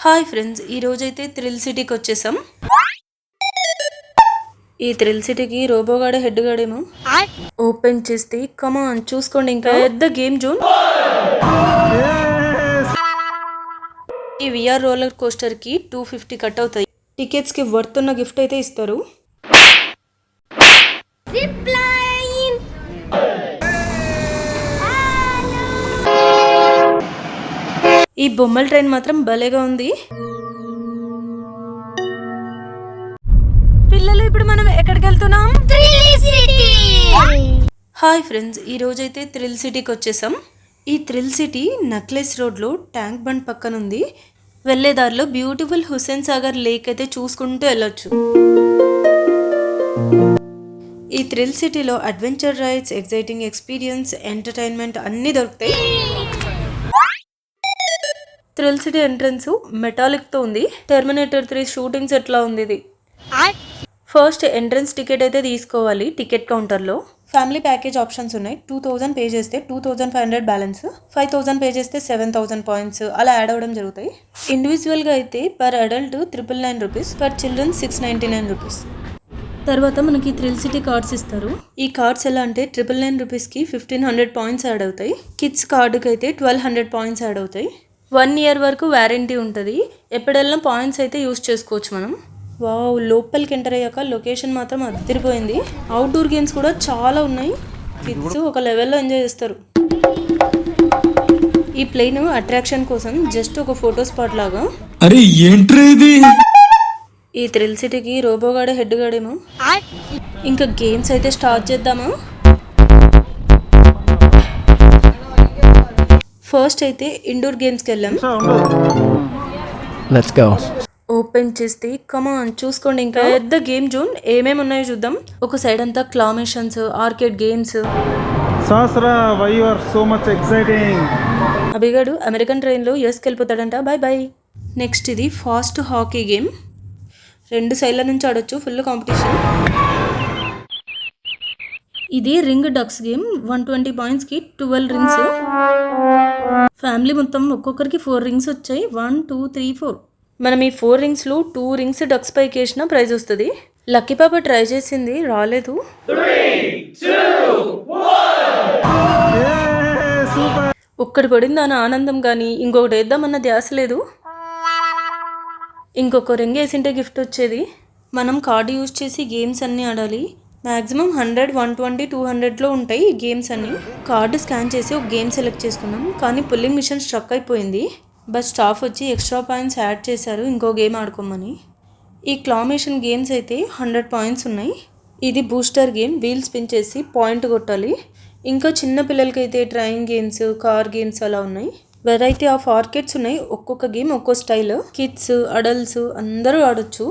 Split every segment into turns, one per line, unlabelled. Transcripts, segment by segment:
Hi friends, ఈ రోజైతే thrill సిటీకి వచ్చేసాం. ఈ థ్రిల్ సిటీకి రోబోగాడే హెడ్ గాడేమో ఓపెన్ చేస్తే కమాన్ చూసుకోండి, ఇంకా పెద్ద గేమ్ జోన్. ఈ విఆర్ రోలర్ కోస్టర్ కి 250 కట్ అవుతాయి. టికెట్స్ కి వర్త్ ఉన్న గిఫ్ట్ అయితే ఇస్తారు. ఈ బొమ్మల ట్రైన్ మాత్రం భలేగా ఉంది. పిల్లలు, ఇప్పుడు మనం ఎక్కడికి వెళ్తున్నాం? హాయ్ ఫ్రెండ్స్, ఈ రోజైతే థ్రిల్ సిటీకి వచ్చేసాం. ఈ థ్రిల్ సిటీ నక్లెస్ రోడ్లో ట్యాంక్ బండ్ పక్కన ఉంది. వెళ్ళేదారిలో బ్యూటిఫుల్ హుస్సేన్ సాగర్ లేక్ అయితే చూసుకుంటూ వెళ్ళొచ్చు. ఈ థ్రిల్ సిటీలో adventure rides, exciting experience, entertainment అన్నీ దొరుకుతాయి. థ్రిల్ సిటీ ఎంట్రన్స్ మెటాలిక్ తో ఉంది. టెర్మినేటర్ 3 షూటింగ్స్ ఎట్లా ఉంది ఇది. ఫస్ట్ ఎంట్రన్స్ టికెట్ అయితే తీసుకోవాలి టికెట్ కౌంటర్లో. ఫ్యామిలీ ప్యాకేజ్ ఆప్షన్స్ ఉన్నాయి. 2000 పే చేస్తే 2500 బ్యాలెన్స్, 5000 పే చేస్తే 7000 పాయింట్స్ అలా యాడ్ అవ్వడం జరుగుతాయి. ఇండివిజువల్గా అయితే per adult 999 rupees, per children 699 rupees. తర్వాత మనకి థ్రిల్ సిటీ కార్డ్స్ ఇస్తారు. ఈ కార్డ్స్ ఎలా అంటే 999 రూపీస్కి 1500 పాయింట్స్ యాడ్ అవుతాయి. కిడ్స్ కార్డుకి అయితే 1200 పాయింట్స్ యాడ్ అవుతాయి. 1 ఇయర్ వరకు వారంటీ ఉంటుంది. ఎప్పుడెల్లా పాయింట్స్ అయితే యూస్ చేసుకోవచ్చు మనం. వావ్, లోపలికి ఎంటర్ అయ్యాక లొకేషన్ మాత్రం అదిరిపోయింది. అవుట్డోర్ గేమ్స్ కూడా చాలా ఉన్నాయి. కిడ్స్ ఒక లెవెల్లో ఎంజాయ్ చేస్తారు. ఈ ప్లేన్ అట్రాక్షన్ కోసం జస్ట్ ఒక ఫోటో స్పాట్ లాగా.
అరే ఏంట్రా ఇది?
ఈ థ్రిల్ సిటీకి రోబోగాడే హెడ్ గాడేమో. ఇంకా గేమ్స్ అయితే స్టార్ట్ చేద్దామా? ఫస్ట్ అయితే ఇండోర్ గేమ్స్కి వెళ్ళాం.
Let's go.
ఓపెన్ చేస్తే కమాన్ చూసుకోండి, ఇంకా పెద్ద గేమ్ జోన్. ఏమేమి ఉన్నాయో చూద్దాం. ఒక సైడ్ అంతా క్లామేషన్స్, arcade games.
Sahasra, why you are so much exciting.
అభిగాడు అమెరికన్ ట్రైన్లో యూఎస్కి వెళ్ళిపోతాడంట. Bye bye. నెక్స్ట్ ఇది ఫాస్ట్ హాకీ గేమ్. 2 సైడ్ల నుంచి ఆడొచ్చు, ఫుల్ కాంపిటీషన్. ఇది రింగ్ డక్స్ గేమ్. 120 పాయింట్స్కి 12 రింగ్స్. ఫ్యామిలీ మొత్తం ఒక్కొక్కరికి 4 రింగ్స్ వచ్చాయి. 1 2 3 4. మనం ఈ 4 రింగ్స్లో 2 రింగ్స్ డక్స్ పైకి వేసిన ప్రైజ్ వస్తుంది. లక్కీ పాప ట్రై చేసింది, రాలేదు.
3 2 1.
ఒక్కటి పడింది అని ఆనందం, కానీ ఇంకొకటి వేద్దామన్న ధ్యాస లేదు. ఇంకొక రింగ్ వేసింటే గిఫ్ట్ వచ్చేది. మనం కార్డు యూజ్ చేసి గేమ్స్ అన్నీ ఆడాలి. మ్యాక్సిమం 100, 120, 200లో ఉంటాయి ఈ గేమ్స్ అన్నీ. కార్డు స్కాన్ చేసి ఒక గేమ్ సెలెక్ట్ చేసుకున్నాం, కానీ పుల్లింగ్ మిషన్ స్ట్రక్ అయిపోయింది. బట్ స్టాఫ్ వచ్చి ఎక్స్ట్రా పాయింట్స్ యాడ్ చేశారు ఇంకో గేమ్ ఆడుకోమని. ఈ క్లామేషన్ గేమ్స్ అయితే 100 పాయింట్స్ ఉన్నాయి. ఇది బూస్టర్ గేమ్. వీల్ స్పిన్ చేసి పాయింట్ కొట్టాలి. ఇంకా చిన్న పిల్లలకైతే ట్రైన్ గేమ్స్, కార్ గేమ్స్ అలా ఉన్నాయి. వెరైటీ ఆఫ్ ఆర్కేడ్స్ ఉన్నాయి. ఒక్కొక్క గేమ్ ఒక్కో స్టైల్. కిడ్స్, అడల్ట్స్ అందరూ ఆడొచ్చు.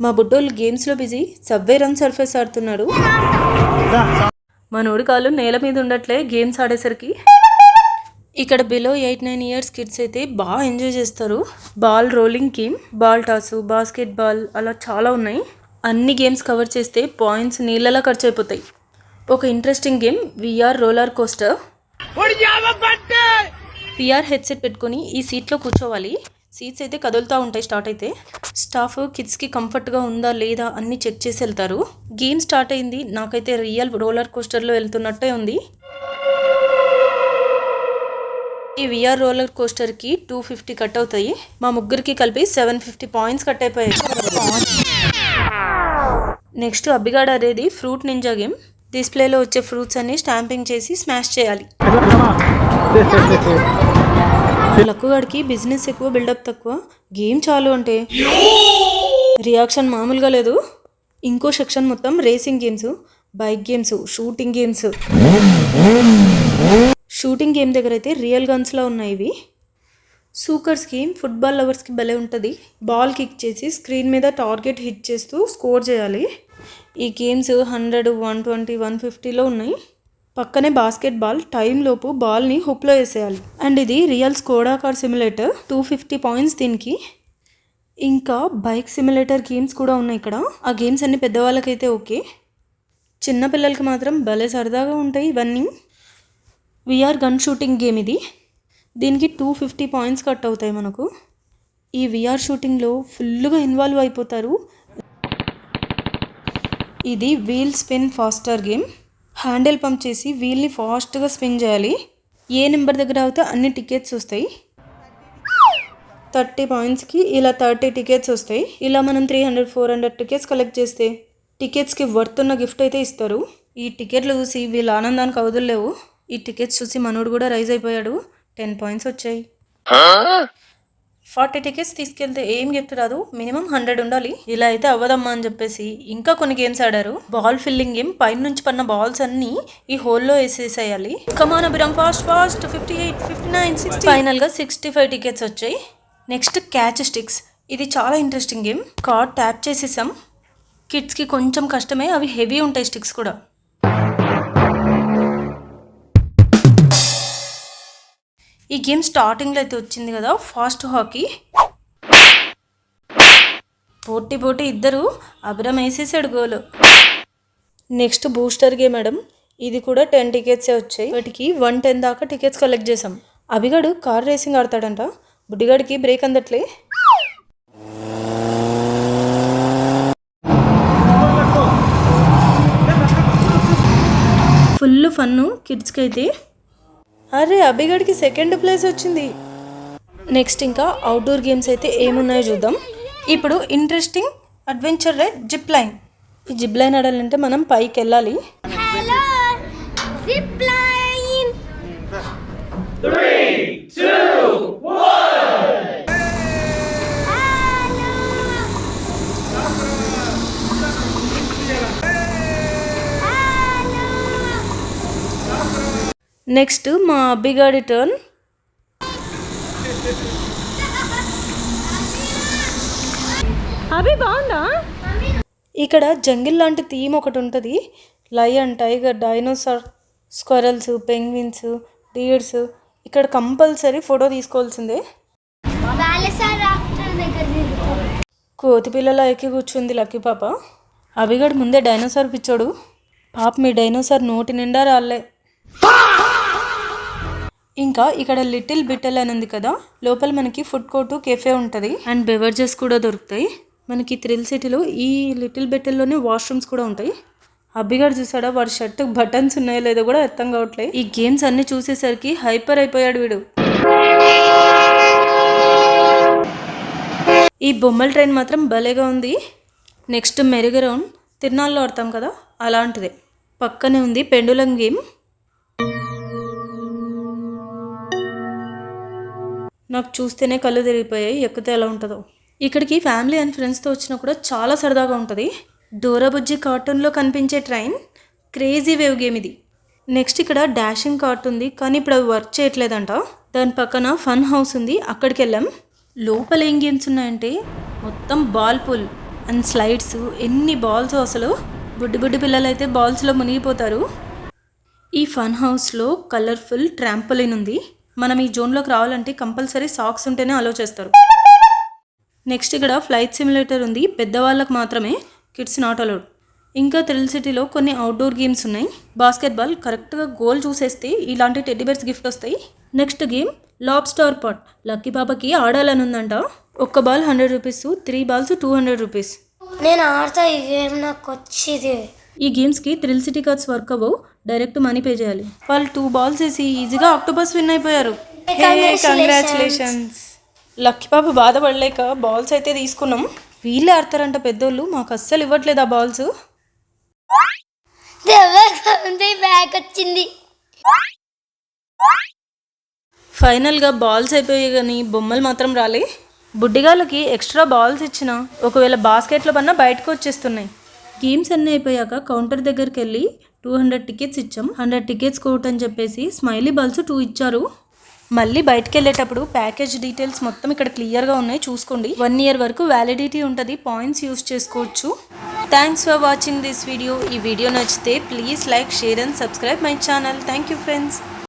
మా బుడ్డోళ్ళు గేమ్స్లో బిజీ. సబ్వే రన్ సర్ఫేస్ ఆడుతున్నాడు. మనోడి కాళ్ళు నేల మీద ఉండట్లే గేమ్స్ ఆడేసరికి. ఇక్కడ బిలో 8-9 ఇయర్స్ కిడ్స్ అయితే బాగా ఎంజాయ్ చేస్తారు. Ball rolling game, ball toss, basketball అలా చాలా ఉన్నాయి. అన్ని గేమ్స్ కవర్ చేస్తే పాయింట్స్ నీళ్ళలా ఖర్చు అయిపోతాయి. ఒక interesting game VR roller coaster. VR headset పెట్టుకొని ఈ సీట్లో కూర్చోవాలి. సీట్స్ అయితే కదులుతూ ఉంటాయి. స్టార్ట్ అయితే స్టాఫ్ కిడ్స్కి కంఫర్ట్గా ఉందా లేదా అన్ని చెక్ చేసి వెళ్తారు. గేమ్ స్టార్ట్ అయింది. నాకైతే రియల్ రోలర్ కోస్టర్లో వెళ్తున్నట్టే ఉంది. ఈ విఆర్ రోలర్ కోస్టర్కి 250 కట్ అవుతాయి. మా ముగ్గురికి కలిపి 750 పాయింట్స్ కట్ అయిపోయాయి. నెక్స్ట్ అబ్బిగాడు ఆడేది ఫ్రూట్ నింజా గేమ్. డిస్ప్లేలో వచ్చే ఫ్రూట్స్ అన్ని స్టాంపింగ్ చేసి స్మాష్ చేయాలి. లక్కుగాడికి బిజినెస్ ఎక్కువ, బిల్డప్ తక్కువ. గేమ్ చాలు అంటే రియాక్షన్ మామూలుగా లేదు. ఇంకో సెక్షన్ మొత్తం racing games, bike games, shooting games. Shooting game దగ్గర అయితే రియల్ గన్స్లా ఉన్నాయి ఇవి. సూకర్స్ గేమ్ ఫుట్బాల్ లవర్స్కి భలే ఉంటుంది. బాల్ కిక్ చేసి స్క్రీన్ మీద టార్గెట్ హిట్ చేస్తూ స్కోర్ చేయాలి. ఈ గేమ్స్ 100, 120, 150లో ఉన్నాయి. పక్కనే బాస్కెట్ బాల్. టైం లోపు బాల్ని హుక్లో వేసేయాలి. అండ్ ఇది real Skoda car simulator. 250 points దీనికి. ఇంకా బైక్ సిమ్యులేటర్ గేమ్స్ కూడా ఉన్నాయి ఇక్కడ. ఆ గేమ్స్ అన్ని పెద్దవాళ్ళకైతే ఓకే, చిన్న పిల్లలకి మాత్రం భలే సరదాగా ఉంటాయి ఇవన్నీ. విఆర్ గన్ షూటింగ్ గేమ్ ఇది. దీనికి 250 పాయింట్స్ కట్ అవుతాయి మనకు. ఈ విఆర్ షూటింగ్లో ఫుల్గా ఇన్వాల్వ్ అయిపోతారు. ఇది wheel spin faster game. Handle pump చేసి వీల్ని ఫాస్ట్గా స్పిన్ చేయాలి. ఏ నెంబర్ దగ్గర అవుతే అన్ని టికెట్స్ వస్తాయి. 30 పాయింట్స్కి ఇలా 30 టికెట్స్ వస్తాయి. ఇలా మనం 300-400 టికెట్స్ కలెక్ట్ చేస్తే టికెట్స్కి వర్త్ ఉన్న గిఫ్ట్ అయితే ఇస్తారు. ఈ టికెట్లు చూసి వీళ్ళ ఆనందానికి అవధులేవు. ఈ టికెట్స్ చూసి మనోడు కూడా రైజ్ అయిపోయాడు. 10 పాయింట్స్ వచ్చాయి. 40 టికెట్స్ తీసుకెళ్తే ఏం గిఫ్ట్ రాదు, మినిమం 100 ఉండాలి. ఇలా అయితే అవ్వదమ్మా అని చెప్పేసి ఇంకా కొన్ని గేమ్స్ ఆడారు. Ball filling game. పైన నుంచి పడిన బాల్స్ అన్ని ఈ హోల్లో వేసేసేయాలి. కమాన్ అభిరామ్, ఫాస్ట్ 58, 59, 60. ఫైనల్గా 65 టికెట్స్ వచ్చాయి. Next catch sticks. ఇది చాలా ఇంట్రెస్టింగ్ గేమ్. కార్డ్ ట్యాప్ చేసేసాం. కిడ్స్కి కొంచెం కష్టమే, అవి హెవీ ఉంటాయి స్టిక్స్ కూడా. ఈ గేమ్ స్టార్టింగ్లో అయితే వచ్చింది కదా ఫాస్ట్ హాకీ. పోటీ ఇద్దరు అభిరామ్ వేసేసాడు goal. Next booster game madam. ఇది కూడా 10 టికెట్సే వచ్చాయి. వాటికి 110 దాకా టికెట్స్ కలెక్ట్ చేసాం. అభిగాడు కార్ రేసింగ్ ఆడతాడంట. బుడ్డిగాడికి బ్రేక్ అందట్లే. ఫుల్ ఫన్ను కిడ్స్కి అయితే. అరే అభిగడికి సెకండ్ ప్లేస్ వచ్చింది. నెక్స్ట్ ఇంకా అవుట్డోర్ గేమ్స్ అయితే ఏమున్నాయో చూద్దాం. ఇప్పుడు interesting adventure ride zip line. ఈ జిప్ లైన్ ఆడాలంటే మనం పైకి వెళ్ళాలి. నెక్స్ట్ మా అబ్బిగాడి టర్న్. అభి బాగుందా? ఇక్కడ జంగిల్ లాంటి థీమ్ ఒకటి ఉంటుంది. Lion, tiger, dinosaur, squirrels, penguins, deers. ఇక్కడ కంపల్సరీ ఫోటో తీసుకోవాల్సిందే. కోతి పిల్లల ఎక్కి కూర్చుంది లక్కీ పాప. అభిగాడు ముందే డైనోసార్ పిచ్చోడు. పాప మీ డైనోసార్ నోటి నిండా రాలే. ఇంకా ఇక్కడ లిటిల్ బిట్టల్ అని ఉంది కదా, లోపల మనకి ఫుడ్ కోర్టు, కెఫే ఉంటుంది అండ్ బెవరేజెస్ కూడా దొరుకుతాయి. మనకి థ్రిల్ సిటీలో ఈ లిటిల్ బిట్టల్లోనే వాష్రూమ్స్ కూడా ఉంటాయి. అబ్బిగాడు చూసాడా, వాడి షర్ట్ బటన్స్ ఉన్నాయో లేదో కూడా అర్థం కావట్లేదు. ఈ గేమ్స్ అన్ని చూసేసరికి హైపర్ అయిపోయాడు వీడు. ఈ బొమ్మల ట్రైన్ మాత్రం భలేగా ఉంది. నెక్స్ట్ మెరుగరౌండ్. తిరునాళ్ళలో ఆడతాం కదా అలాంటిదే. పక్కనే ఉంది పెండులం గేమ్. నాకు చూస్తేనే కళ్ళు తిరిగిపోయాయి. ఎక్కితే ఎలా ఉంటుందో. ఇక్కడికి ఫ్యామిలీ అండ్ ఫ్రెండ్స్తో వచ్చినా కూడా చాలా సరదాగా ఉంటుంది. డోరాబుజ్జి కార్టూన్లో కనిపించే ట్రైన్. క్రేజీ వేవ్ గేమ్ ఇది. నెక్స్ట్ ఇక్కడ డాషింగ్ కార్ట్ ఉంది, కానీ ఇప్పుడు అవి వర్క్ చేయట్లేదంట. దాని పక్కన ఫన్ హౌస్ ఉంది, అక్కడికి వెళ్ళాం. లోపల ఏం గేమ్స్ ఉన్నాయంటే మొత్తం బాల్ పూల్ అండ్ స్లైడ్స్. ఎన్ని బాల్స్ అసలు. బుడ్డి పిల్లలు అయితే బాల్స్లో మునిగిపోతారు. ఈ ఫన్ హౌస్లో కలర్ఫుల్ ట్రాంపోలిన్ ఉంది. మనం ఈ జోన్లోకి రావాలంటే కంపల్సరీ సాక్స్ ఉంటేనే అలో చేస్తారు. నెక్స్ట్ ఇక్కడ ఫ్లైట్ సిమ్యులేటర్ ఉంది, పెద్దవాళ్ళకు మాత్రమే, కిడ్స్ నాట్ అలౌడ్. ఇంకా థ్రిల్ సిటీలో కొన్ని అవుట్డోర్ గేమ్స్ ఉన్నాయి. బాస్కెట్బాల్. కరెక్ట్గా గోల్ చూసేస్తే ఇలాంటి టెడ్డీబేర్స్ గిఫ్ట్ వస్తాయి. Next game lobster pot. Lucky పాపకి ఆడాలని ఉందంట. ఒక్క బాల్ 100 రూపీస్, 3 బాల్స్ 200 రూపీస్.
నేను ఆడతా ఈ గేమ్, నాకు వచ్చింది.
ఈ గేమ్స్కి థ్రిల్ సిటీ కార్డ్స్ వర్క్ అవ్వవు, డైరెక్ట్ మనీ పే చేయాలి. వాళ్ళు 2 బాల్స్ వేసి ఈజీగా ఆక్టోపస్ విన్ అయిపోయారు. కంగ్రాచులేషన్స్. లక్కీ పాప బాధపడలేక బాల్స్ అయితే తీసుకున్నాం. వీళ్ళే ఆడతారంట పెద్దోళ్ళు, మాకు అస్సలు ఇవ్వట్లేదు ఆ బాల్స్.
బ్యాగ్ వచ్చింది.
ఫైనల్గా బాల్స్ అయిపోయాయి కానీ బొమ్మలు మాత్రం రాలే. బుడ్డిగాళ్ళకి ఎక్స్ట్రా బాల్స్ ఇచ్చిన ఒకవేళ బాస్కెట్లో పన్నా బయటకు వచ్చేస్తున్నాయి. గేమ్స్ అన్నీ అయిపోయాక కౌంటర్ దగ్గరికి వెళ్ళి 200 టికెట్స్ ఇచ్చాం. 100 టికెట్స్ కోట్ అని చెప్పేసి స్మైలీ బాల్స్ 2 ఇచ్చారు. మళ్ళీ బయటకు వెళ్ళేటప్పుడు ప్యాకేజ్ డీటెయిల్స్ మొత్తం ఇక్కడ క్లియర్గా ఉన్నాయి, చూసుకోండి. 1 year వరకు వ్యాలిడిటీ ఉంటుంది, పాయింట్స్ యూస్ చేసుకోవచ్చు. Thanks for watching this video. ఈ వీడియో నచ్చితే please like, share and subscribe my channel. Thank you friends.